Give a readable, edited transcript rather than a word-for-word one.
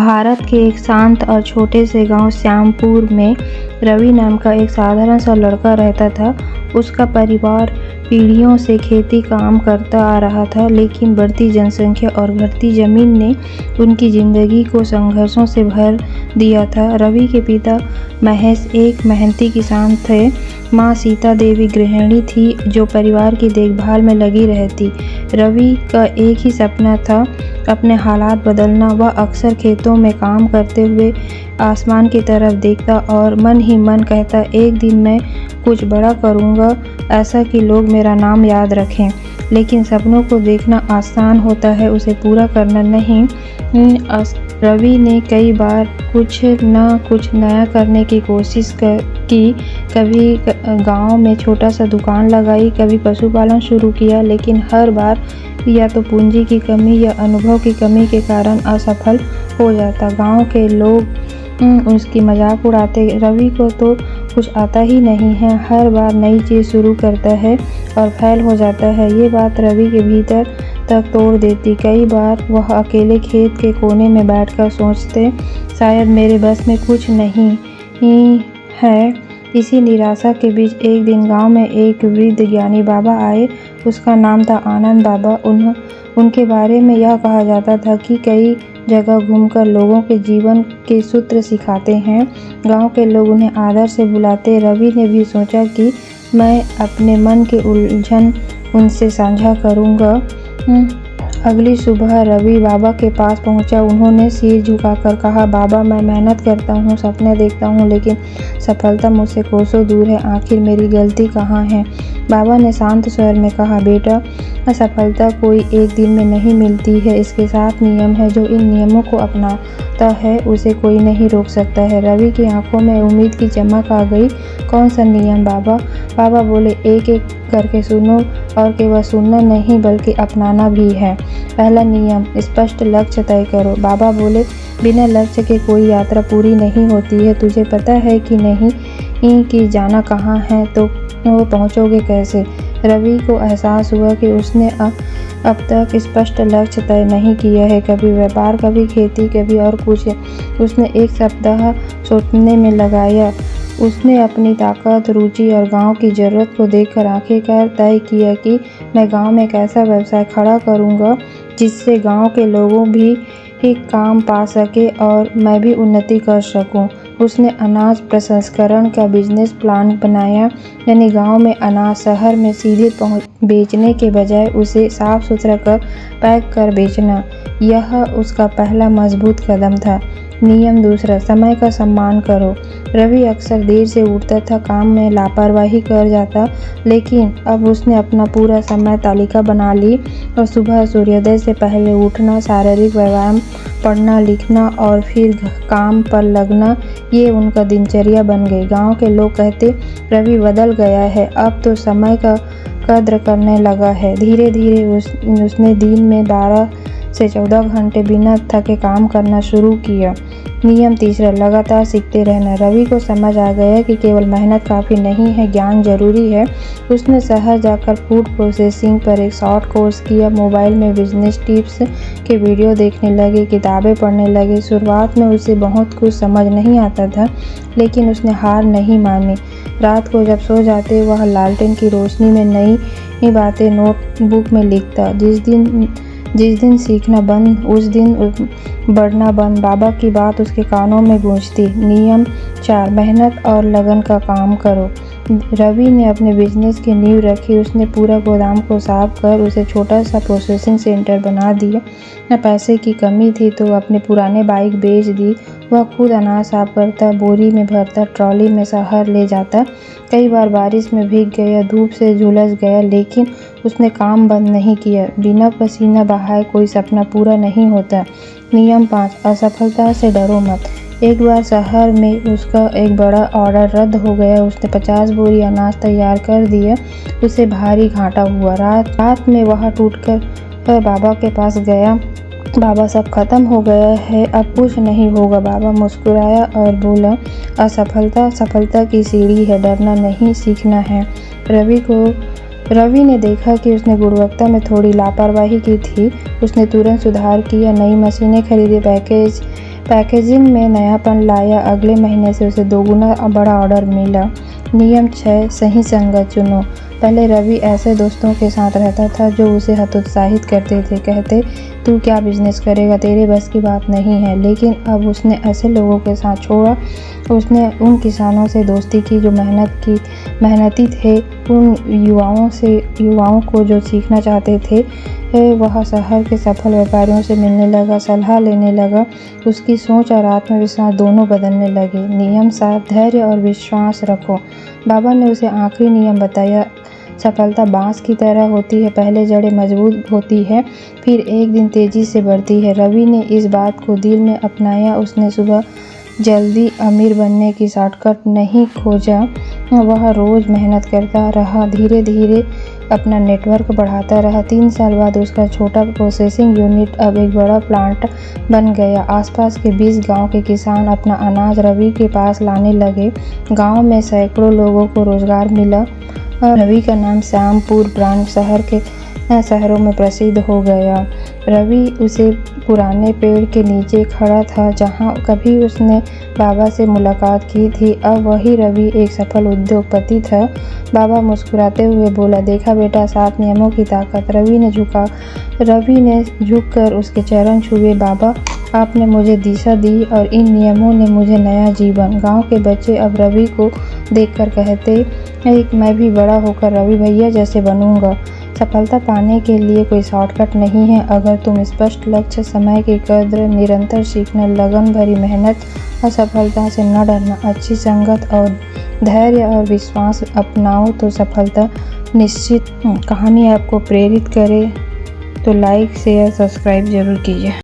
भारत के एक शांत और छोटे से गांव श्यामपुर में रवि नाम का एक साधारण सा लड़का रहता था। उसका परिवार पीढ़ियों से खेती काम करता आ रहा था, लेकिन बढ़ती जनसंख्या और घटती जमीन ने उनकी जिंदगी को संघर्षों से भर दिया था। रवि के पिता महेश एक मेहनती किसान थे। माँ सीता देवी गृहिणी थी जो परिवार की देखभाल में लगी रहती। रवि का एक ही सपना था, अपने हालात बदलना। वह अक्सर खेतों में काम करते हुए आसमान की तरफ देखता और मन ही मन कहता, एक दिन मैं कुछ बड़ा करूँगा, ऐसा कि लोग मेरा नाम याद रखें। लेकिन सपनों को देखना आसान होता है, उसे पूरा करना नहीं। रवि ने कई बार कुछ नया करने की कोशिश की। कभी गांव में छोटा सा दुकान लगाई, कभी पशुपालन शुरू किया, लेकिन हर बार या तो पूंजी की कमी या अनुभव की कमी के कारण असफल हो जाता। गांव के लोग उसकी मजाक उड़ाते, रवि को तो कुछ आता ही नहीं है, हर बार नई चीज़ शुरू करता है और फेल हो जाता है। ये बात रवि के भीतर तक तोड़ देती। कई बार वह अकेले खेत के कोने में बैठकर सोचते, शायद मेरे बस में कुछ नहीं है। इसी निराशा के बीच एक दिन गांव में एक वृद्ध ज्ञानी बाबा आए। उसका नाम था आनंद बाबा। उनके बारे में यह कहा जाता था कि कई जगह घूमकर लोगों के जीवन के सूत्र सिखाते हैं। गांव के लोग उन्हें आदर से बुलाते। रवि ने भी सोचा कि मैं अपने मन के उलझन उनसे साझा करूंगा। अगली सुबह रवि बाबा के पास पहुंचा। उन्होंने सिर झुकाकर कहा, बाबा, मैं मेहनत करता हूं, सपने देखता हूं, लेकिन सफलता मुझसे कोसों दूर है। आखिर मेरी गलती कहाँ है? बाबा ने शांत स्वर में कहा, बेटा, सफलता कोई एक दिन में नहीं मिलती है, इसके साथ नियम है। जो इन नियमों को अपनाता है उसे कोई नहीं रोक सकता है। रवि की आंखों में उम्मीद की चमक आ गई। कौन सा नियम बाबा? बाबा बोले, एक एक करके सुनो, और केवल सुनना नहीं बल्कि अपनाना भी है। पहला नियम, स्पष्ट लक्ष्य तय करो। बाबा बोले, बिना लक्ष्य के कोई यात्रा पूरी नहीं होती है। तुझे पता है कि नहीं कि जाना कहाँ है तो पहुँचोगे कैसे? रवि को एहसास हुआ कि उसने अब तक स्पष्ट लक्ष्य तय नहीं किया है। कभी व्यापार, कभी खेती, कभी और कुछ। उसने एक सप्ताह सोचने में लगाया। उसने अपनी ताकत, रुचि और गांव की ज़रूरत को देखकर आखिरकार तय किया कि मैं गांव में एक ऐसा व्यवसाय खड़ा करूंगा जिससे गांव के लोगों भी काम पा सके और मैं भी उन्नति कर सकूं। उसने अनाज प्रसंस्करण का बिजनेस प्लान बनाया, यानी गांव में अनाज शहर में सीधे बेचने के बजाय उसे साफ सुथरा कर पैक कर बेचना। यह उसका पहला मजबूत कदम था। नियम दूसरा, समय का सम्मान करो। रवि अक्सर देर से उठता था, काम में लापरवाही कर जाता, लेकिन अब उसने अपना पूरा समय तालिका बना ली और सुबह सूर्योदय से पहले उठना, शारीरिक व्यायाम, पढ़ना लिखना और फिर काम पर लगना, ये उनका दिनचर्या बन गई। गांव के लोग कहते, रवि बदल गया है, अब तो समय का कद्र करने लगा है। धीरे धीरे उसने दिन में 12 से 14 घंटे बिना थके काम करना शुरू किया। नियम तीसरा, लगातार सीखते रहना। रवि को समझ आ गया कि केवल मेहनत काफ़ी नहीं है, ज्ञान जरूरी है। उसने शहर जाकर फूड प्रोसेसिंग पर एक शॉर्ट कोर्स किया, मोबाइल में बिजनेस टिप्स के वीडियो देखने लगे, किताबें पढ़ने लगे। शुरुआत में उसे बहुत कुछ समझ नहीं आता था, लेकिन उसने हार नहीं मानी। रात को जब सो जाते वह लालटेन की रोशनी में नई बातें नोटबुक में लिखता। जिस दिन सीखना बंद, उस दिन बढ़ना बंद। बाबा की बात उसके कानों में गूंजती। नियम 4, मेहनत और लगन का काम करो। रवि ने अपने बिजनेस की नींव रखी। उसने पूरा गोदाम को साफ कर उसे छोटा सा प्रोसेसिंग सेंटर बना दिया। न पैसे की कमी थी तो अपने पुराने बाइक बेच दी। वह खुद अनाज साफ करता, बोरी में भरता, ट्रॉली में शहर ले जाता। कई बार बारिश में भीग गया, धूप से झुलस गया, लेकिन उसने काम बंद नहीं किया। बिना पसीना बहाए कोई सपना पूरा नहीं होता। नियम 5, असफलता से डरो मत। एक बार शहर में उसका एक बड़ा ऑर्डर रद्द हो गया। उसने 50 बोरी अनाज तैयार कर दिया। उसे भारी घाटा हुआ। रात में वह टूटकर बाबा के पास गया। बाबा, सब खत्म हो गया है, अब कुछ नहीं होगा। बाबा मुस्कुराया और बोला, असफलता सफलता की सीढ़ी है, डरना नहीं, सीखना है। रवि ने देखा कि उसने गुणवत्ता में थोड़ी लापरवाही की थी। उसने तुरंत सुधार किया, नई मशीनें खरीदी, पैकेजिंग में नयापन लाया। अगले महीने से उसे दोगुना बड़ा ऑर्डर मिला। नियम 6, सही संगत चुनो। पहले रवि ऐसे दोस्तों के साथ रहता था जो उसे हतोत्साहित करते थे, कहते तू क्या बिजनेस करेगा, तेरे बस की बात नहीं है। लेकिन अब उसने ऐसे लोगों के साथ छोड़ा। उसने उन किसानों से दोस्ती की जो मेहनती थे, उन युवाओं को जो सीखना चाहते थे। वह शहर के सफल व्यापारियों से मिलने लगा, सलाह लेने लगा। उसकी सोच और आत्मविश्वास दोनों बदलने लगे। नियम 7, धैर्य और विश्वास रखो। बाबा ने उसे आखिरी नियम बताया। सफलता बांस की तरह होती है, पहले जड़ें मजबूत होती है, फिर एक दिन तेजी से बढ़ती है। रवि ने इस बात को दिल में अपनाया। उसने सुबह जल्दी अमीर बनने की शॉर्टकट नहीं खोजा। वह रोज़ मेहनत करता रहा, धीरे धीरे अपना नेटवर्क बढ़ाता रहा। 3 साल बाद उसका छोटा प्रोसेसिंग यूनिट अब एक बड़ा प्लांट बन गया। आसपास के 20 गांव के किसान अपना अनाज रवि के पास लाने लगे। गांव में सैकड़ों लोगों को रोजगार मिला। रवि का नाम श्यामपुर ब्रांड शहरों में प्रसिद्ध हो गया। रवि उसे पुराने पेड़ के नीचे खड़ा था जहां कभी उसने बाबा से मुलाकात की थी। अब वही रवि एक सफल उद्योगपति था। बाबा मुस्कुराते हुए बोला, देखा बेटा, 7 नियमों की ताकत। रवि ने झुककर उसके चरण छुए। बाबा, आपने मुझे दिशा दी और इन नियमों ने मुझे नया जीवन। गांव के बच्चे अब रवि को देखकर कहते, मैं भी बड़ा होकर रवि भैया जैसे बनूंगा। सफलता पाने के लिए कोई शॉर्टकट नहीं है। अगर तुम स्पष्ट लक्ष्य, समय की कद्र, निरंतर सीखना, लगन भरी मेहनत, असफलता से न डरना, अच्छी संगत और धैर्य और विश्वास अपनाओ तो सफलता निश्चित। कहानी आपको प्रेरित करे तो लाइक, शेयर, सब्सक्राइब जरूर कीजिए।